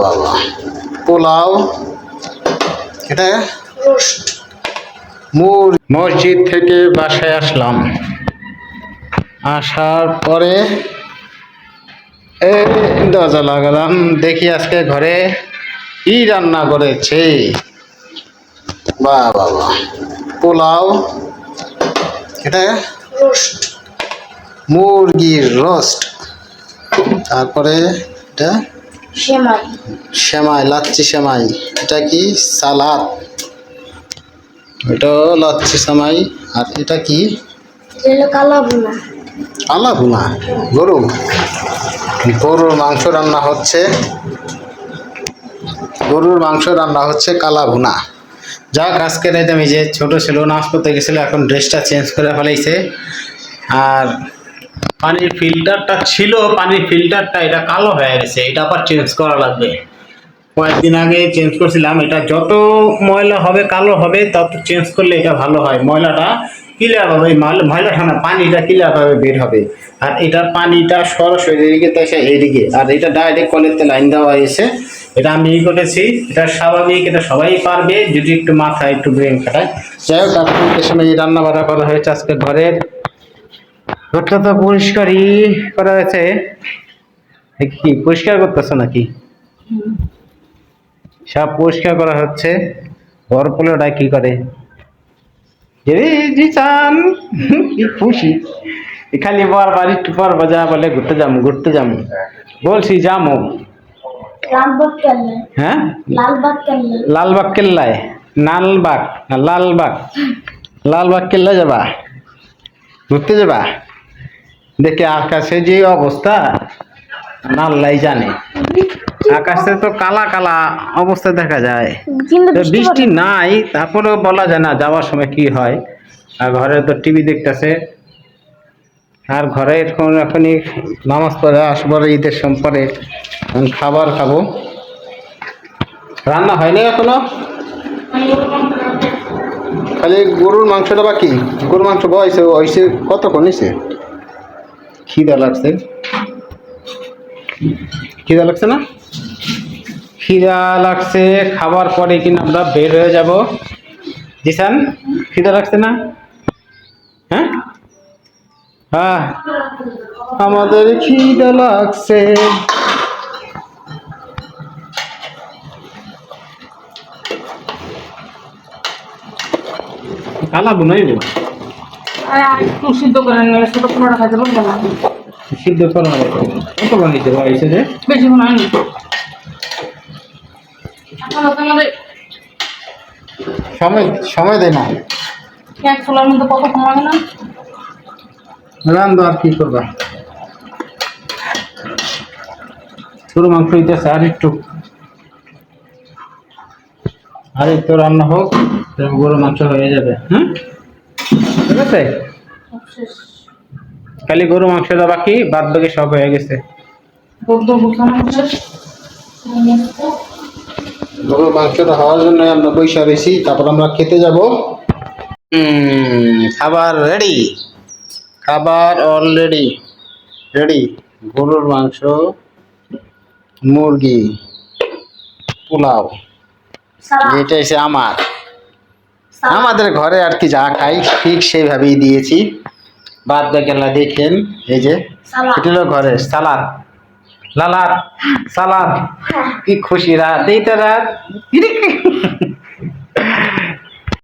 বাবা, পোলাও, এটা রোস্ট। মসজিদ থেকে বাসায় আসলাম, আসার পরে এই দরজা লাগালাম, দেখি আজকে ঘরে কি রান্না করেছে। বাহ বাবা, পোলাও, এটা রোস্ট, মুরগির রোস্ট, তারপরে এটা সেমাই, সেমাই, লাচ্ছি সেমাই, এটা কি সালাদ, এটা লাচ্ছি সেমাই, আর এটা কি কালা ভুনা। কালা ভুনা, গরুর মাংস রান্না হচ্ছে, গরুর মাংস রান্না হচ্ছে, কালা ভুনা। যাক, আজকে রাতে আমি যে ছোট ছিল, নামাজ পড়তে গেছিল, এখন ড্রেসটা চেঞ্জ করে ফেলাইছে। আর পানির ফিল্টারটা ছিল, পানির ফিল্টারটা এটা কালো হয়ে গেছে, এটা আবার চেঞ্জ করা লাগবে। কয়েকদিন আগে চেঞ্জ করছিলাম, এটা যত ময়লা হবে, কালো হবে, তত চেঞ্জ করলে এটা ভালো হয়, ময়লাটা ক্লিয়ার হবে, ময়লাটা না, পানিটা ক্লিয়ার ভাবে বের হবে। আর এটার পানিটা সরাসরি এদিকে তো এইদিকে, আর এটা ডাইরেক্ট কলেতে লাইন দেওয়া হয়েছে। এটা আমি করেছি, এটা স্বাভাবিক, এটা সবাই পারবে যদি একটু মাথায় একটু ব্রেন খাটায়। যাই হোক, আপনাদের সামনে এই রান্না বান্না করা হয়েছে আজকে। ঘরের ঘরটা তো পরিষ্কারই করা হয়েছে। কি পরিষ্কার করতেছ নাকি? সব পরিষ্কার করা হচ্ছে। ঘর পোলোটা কি করে জি চান, কি খুশি, খালি বারবার একটু পর বাজা বলে ঘুরতে যাম, ঘুরতে যাম, বলছি যামো। হ্যাঁ, লালবাগ কেল্লায়, নালবাগ না লালবাগ, লালবাগ কেল্লায় যাবা, ঘুরতে যাবা। দেখে আকাশে যে অবস্থা, আল্লাহ জানে, আকাশে তো কালা কালা অবস্থা দেখা যায়, বৃষ্টি নাই, তারপরেও বলা যায় না যাওয়ার সময় কি হয়। আর ঘরে তো টিভি দেখতেছে, আর ঘরে এখনই নামাজ পড়ে আসবার, ঈদের পরে খাবার খাবো। রান্না হয়নি এখনো, খালি গরুর মাংসটা বাকি। গরুর মাংস বয়সে হয়েছে কতক্ষণ নিছে, খিদা লাগছে, খিদা লাগছে না, খিদা লাগছে। খাবার পরে কিনা আমরা বের হয়ে যাব। জিসান, খিদা লাগছে না? হ্যাঁ হ্যাঁ, আমাদের খিদা লাগছে। কালা বুনাইব, সিদ্ধ করে নিয়ে ছোট পোলাটা খাইতে পারবো না। সিদ্ধ করা কত বানিয়েছে হয়েছে যে বেশি বানায়নি, সময় সময় দেয় না। এক চুলার মধ্যে কত কমাবে না, রান্ধো আর কি করবা। গরু মাংস হইতেছে, আর একটু, আর একটু রান্না হোক, গরু মাংস হয়ে যাবে। হ্যাঁ, ঠিক আছে, খালি গরু মাংসটা বাকি, বাদ বাকি সব হয়ে গেছে। গরু মাংসটা হওয়ার জন্য আমরা পয়সা রয়েছি, তারপর আমরা খেতে যাব। খাবার রেডি, খাবার অলরেডি রেডি। গরুর মাংস, মুরগি, পোলাও, যেটা এসে আমাদের ঘরে আর কি যা খাই ঠিক সেইভাবেই দিয়েছি। বাদ বাকিলা দেখেন, এই যে এটা হলো ঘরের সালাদ, লালাদ সালাদ, কি খুশি রাত, এইটা রাত